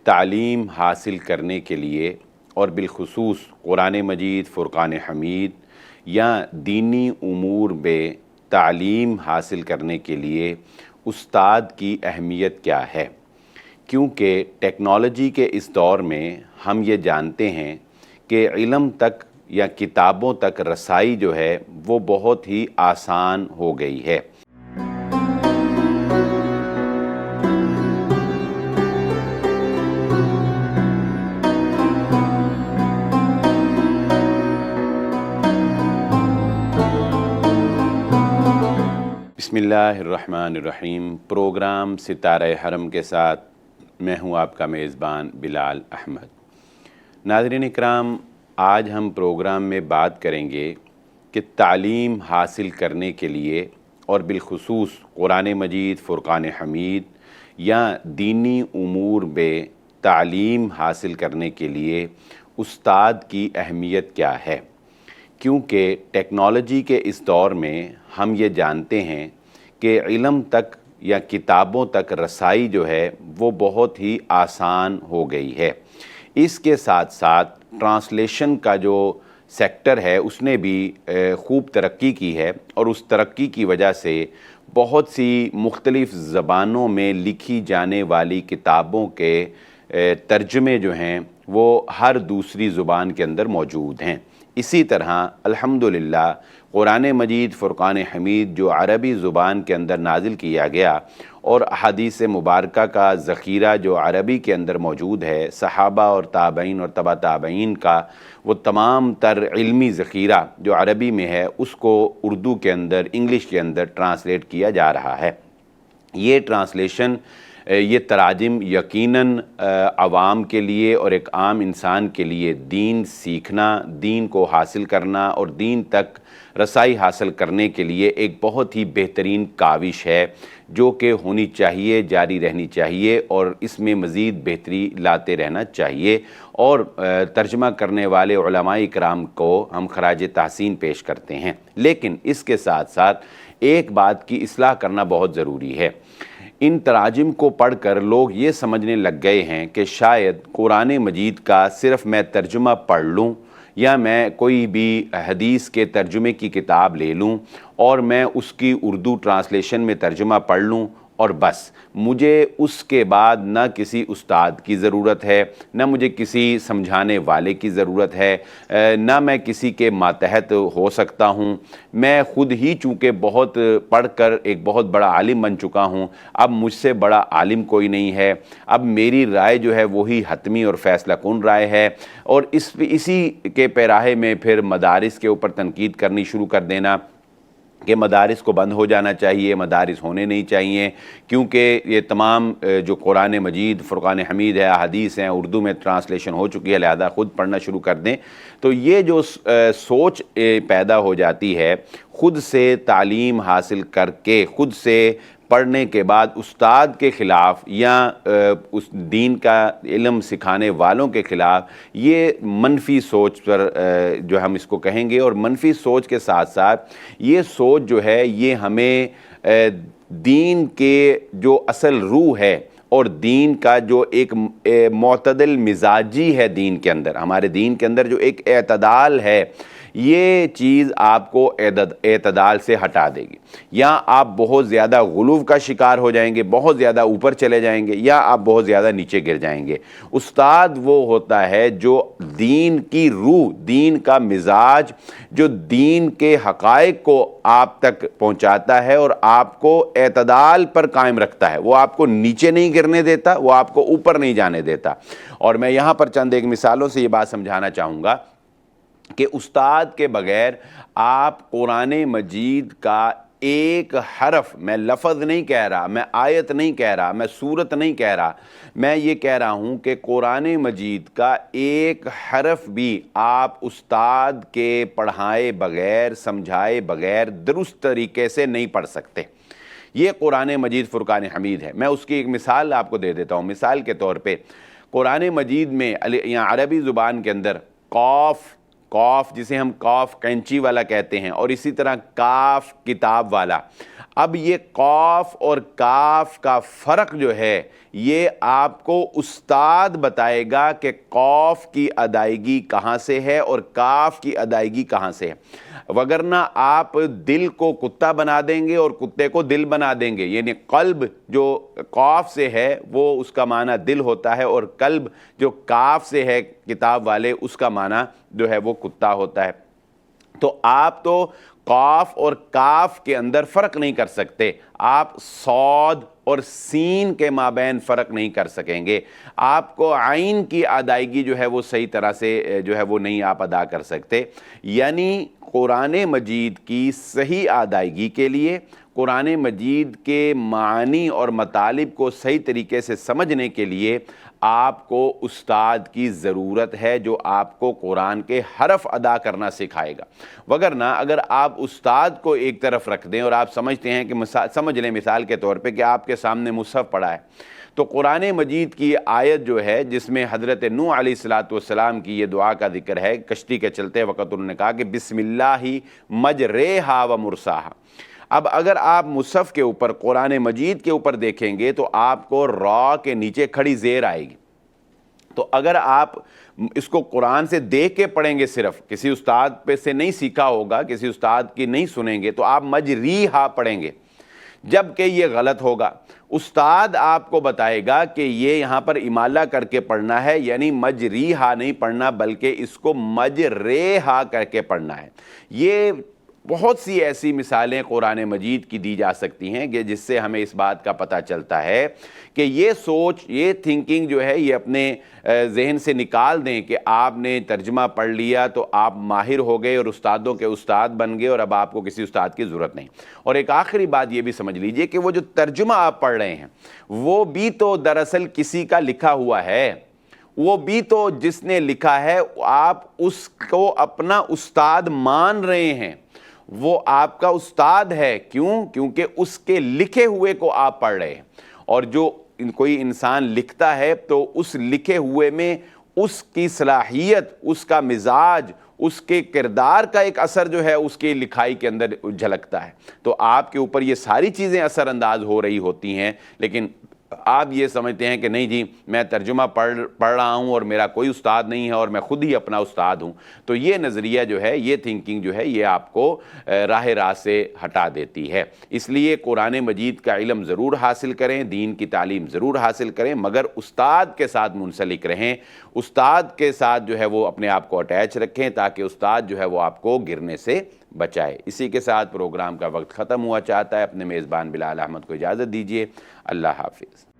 تعلیم حاصل کرنے کے لیے اور بالخصوص قرآن مجید، فرقان حمید یا دینی امور میں تعلیم حاصل کرنے کے لیے استاد کی اہمیت کیا ہے؟ کیونکہ ٹیکنالوجی کے اس دور میں ہم یہ جانتے ہیں کہ علم تک یا کتابوں تک رسائی جو ہے وہ بہت ہی آسان ہو گئی ہے۔ بسم اللہ الرحمن الرحیم۔ پروگرام ستارہ حرم کے ساتھ میں ہوں آپ کا میزبان بلال احمد۔ ناظرین اکرام، آج ہم پروگرام میں بات کریں گے کہ تعلیم حاصل کرنے کے لیے اور بالخصوص قرآن مجید، فرقان حمید یا دینی امور میں تعلیم حاصل کرنے کے لیے استاد کی اہمیت کیا ہے۔ کیونکہ ٹیکنالوجی کے اس دور میں ہم یہ جانتے ہیں کہ علم تک یا کتابوں تک رسائی جو ہے وہ بہت ہی آسان ہو گئی ہے۔ اس کے ساتھ ساتھ ٹرانسلیشن کا جو سیکٹر ہے اس نے بھی خوب ترقی کی ہے، اور اس ترقی کی وجہ سے بہت سی مختلف زبانوں میں لکھی جانے والی کتابوں کے ترجمے جو ہیں وہ ہر دوسری زبان کے اندر موجود ہیں۔ اسی طرح الحمدللہ قرآن مجید، فرقان حمید جو عربی زبان کے اندر نازل کیا گیا، اور احادیث مبارکہ کا ذخیرہ جو عربی کے اندر موجود ہے، صحابہ اور تابعین اور تبع تابعین کا وہ تمام تر علمی ذخیرہ جو عربی میں ہے اس کو اردو کے اندر، انگلش کے اندر ٹرانسلیٹ کیا جا رہا ہے۔ یہ ٹرانسلیشن، یہ تراجم یقیناً عوام کے لیے اور ایک عام انسان کے لیے دین سیکھنا، دین کو حاصل کرنا اور دین تک رسائی حاصل کرنے کے لیے ایک بہت ہی بہترین کاوش ہے، جو کہ ہونی چاہیے، جاری رہنی چاہیے، اور اس میں مزید بہتری لاتے رہنا چاہیے۔ اور ترجمہ کرنے والے علماء کرام کو ہم خراج تحسین پیش کرتے ہیں۔ لیکن اس کے ساتھ ساتھ ایک بات کی اصلاح کرنا بہت ضروری ہے۔ ان تراجم کو پڑھ کر لوگ یہ سمجھنے لگ گئے ہیں کہ شاید قرآن مجید کا صرف میں ترجمہ پڑھ لوں یا میں کوئی بھی حدیث کے ترجمے کی کتاب لے لوں اور میں اس کی اردو ٹرانسلیشن میں ترجمہ پڑھ لوں اور بس، مجھے اس کے بعد نہ کسی استاد کی ضرورت ہے، نہ مجھے کسی سمجھانے والے کی ضرورت ہے، نہ میں کسی کے ماتحت ہو سکتا ہوں۔ میں خود ہی چونکہ بہت پڑھ کر ایک بہت بڑا عالم بن چکا ہوں، اب مجھ سے بڑا عالم کوئی نہیں ہے، اب میری رائے جو ہے وہی حتمی اور فیصلہ کن رائے ہے، اور اسی کے پیراہے میں پھر مدارس کے اوپر تنقید کرنی شروع کر دینا کہ مدارس کو بند ہو جانا چاہیے، مدارس ہونے نہیں چاہیے، کیونکہ یہ تمام جو قرآن مجید، فرقان حمید ہے، احادیث ہیں، اردو میں ٹرانسلیشن ہو چکی ہے، لہذا خود پڑھنا شروع کر دیں۔ تو یہ جو سوچ پیدا ہو جاتی ہے، خود سے تعلیم حاصل کر کے خود سے پڑھنے کے بعد استاد کے خلاف یا اس دین کا علم سکھانے والوں کے خلاف، یہ منفی سوچ پر جو ہم اس کو کہیں گے، اور منفی سوچ کے ساتھ ساتھ یہ سوچ جو ہے یہ ہمیں دین کے جو اصل روح ہے اور دین کا جو ایک معتدل مزاجی ہے دین کے اندر، ہمارے دین کے اندر جو ایک اعتدال ہے، یہ چیز آپ کو اعتدال سے ہٹا دے گی۔ یا آپ بہت زیادہ غلو کا شکار ہو جائیں گے، بہت زیادہ اوپر چلے جائیں گے، یا آپ بہت زیادہ نیچے گر جائیں گے۔ استاد وہ ہوتا ہے جو دین کی روح، دین کا مزاج، جو دین کے حقائق کو آپ تک پہنچاتا ہے اور آپ کو اعتدال پر قائم رکھتا ہے۔ وہ آپ کو نیچے نہیں گرنے دیتا، وہ آپ کو اوپر نہیں جانے دیتا۔ اور میں یہاں پر چند ایک مثالوں سے یہ بات سمجھانا چاہوں گا کہ استاد کے بغیر آپ قرآن مجید کا ایک حرف، میں لفظ نہیں کہہ رہا، میں آیت نہیں کہہ رہا، میں سورت نہیں کہہ رہا، میں یہ کہہ رہا ہوں کہ قرآن مجید کا ایک حرف بھی آپ استاد کے پڑھائے بغیر، سمجھائے بغیر درست طریقے سے نہیں پڑھ سکتے۔ یہ قرآن مجید فرقان حمید ہے۔ میں اس کی ایک مثال آپ کو دے دیتا ہوں۔ مثال کے طور پہ قرآن مجید میں یا عربی زبان کے اندر قاف جسے ہم قاف کینچی والا کہتے ہیں، اور اسی طرح کاف کتاب والا، اب یہ قاف اور کاف کا فرق جو ہے یہ آپ کو استاد بتائے گا کہ قاف کی ادائیگی کہاں سے ہے اور کاف کی ادائیگی کہاں سے ہے، وگرنہ آپ دل کو کتا بنا دیں گے اور کتے کو دل بنا دیں گے. یعنی قلب جو قاف سے ہے وہ اس کا معنی دل ہوتا ہے، اور قلب جو کاف سے ہے کتاب والے اس کا معنی جو ہے وہ کتا ہوتا ہے. تو آپ تو قاف اور کاف کے اندر فرق نہیں کر سکتے، آپ صاد اور سین کے مابین فرق نہیں کر سکیں گے. آپ کو عین کی ادائیگی جو ہے وہ صحیح طرح سے جو ہے وہ نہیں آپ ادا کر سکتے. یعنی قرآن مجید کی صحیح ادائیگی کے لیے، قرآن مجید کے معانی اور مطالب کو صحیح طریقے سے سمجھنے کے لیے آپ کو استاد کی ضرورت ہے جو آپ کو قرآن کے حرف ادا کرنا سکھائے گا. وگرنہ اگر آپ استاد کو ایک طرف رکھ دیں اور آپ سمجھتے ہیں کہ سمجھ لیں مثال کے طور پہ کہ آپ کے سامنے مصحف پڑا ہے، تو قرآن مجید کی آیت جو ہے جس میں حضرت نوح علیہ السلام کی یہ دعا کا ذکر ہے، کشتی کے چلتے وقت انہوں نے کہا کہ بسم اللہ مجریہا و مرساہا. اب اگر آپ مصحف کے اوپر قرآن مجید کے اوپر دیکھیں گے تو آپ کو را کے نیچے کھڑی زیر آئے گی. تو اگر آپ اس کو قرآن سے دیکھ کے پڑھیں گے، صرف کسی استاد پہ سے نہیں سیکھا ہوگا، کسی استاد کی نہیں سنیں گے، تو آپ مجریہا پڑھیں گے، جبکہ یہ غلط ہوگا. استاد آپ کو بتائے گا کہ یہ یہاں پر امالہ کر کے پڑھنا ہے، یعنی مجریہا نہیں پڑھنا بلکہ اس کو مجریہا کر کے پڑھنا ہے. یہ بہت سی ایسی مثالیں قرآن مجید کی دی جا سکتی ہیں کہ جس سے ہمیں اس بات کا پتہ چلتا ہے کہ یہ سوچ، یہ تھنکنگ جو ہے یہ اپنے ذہن سے نکال دیں کہ آپ نے ترجمہ پڑھ لیا تو آپ ماہر ہو گئے اور استادوں کے استاد بن گئے اور اب آپ کو کسی استاد کی ضرورت نہیں. اور ایک آخری بات یہ بھی سمجھ لیجئے کہ وہ جو ترجمہ آپ پڑھ رہے ہیں وہ بھی تو دراصل کسی کا لکھا ہوا ہے، وہ بھی تو جس نے لکھا ہے آپ اس کو اپنا استاد مان رہے ہیں، وہ آپ کا استاد ہے. کیوں؟ کیونکہ اس کے لکھے ہوئے کو آپ پڑھ رہے ہیں، اور جو کوئی انسان لکھتا ہے تو اس لکھے ہوئے میں اس کی صلاحیت، اس کا مزاج، اس کے کردار کا ایک اثر جو ہے اس کی لکھائی کے اندر جھلکتا ہے. تو آپ کے اوپر یہ ساری چیزیں اثر انداز ہو رہی ہوتی ہیں، لیکن آپ یہ سمجھتے ہیں کہ نہیں جی میں ترجمہ پڑھ رہا ہوں اور میرا کوئی استاد نہیں ہے اور میں خود ہی اپنا استاد ہوں. تو یہ نظریہ جو ہے، یہ تھنکنگ جو ہے، یہ آپ کو راہ راست سے ہٹا دیتی ہے. اس لیے قرآن مجید کا علم ضرور حاصل کریں، دین کی تعلیم ضرور حاصل کریں، مگر استاد کے ساتھ منسلک رہیں، استاد کے ساتھ جو ہے وہ اپنے آپ کو اٹیچ رکھیں تاکہ استاد جو ہے وہ آپ کو گرنے سے بچائے. اسی کے ساتھ پروگرام کا وقت ختم ہوا چاہتا ہے. اپنے میزبان بلال احمد کو اجازت دیجیے. اللہ حافظ.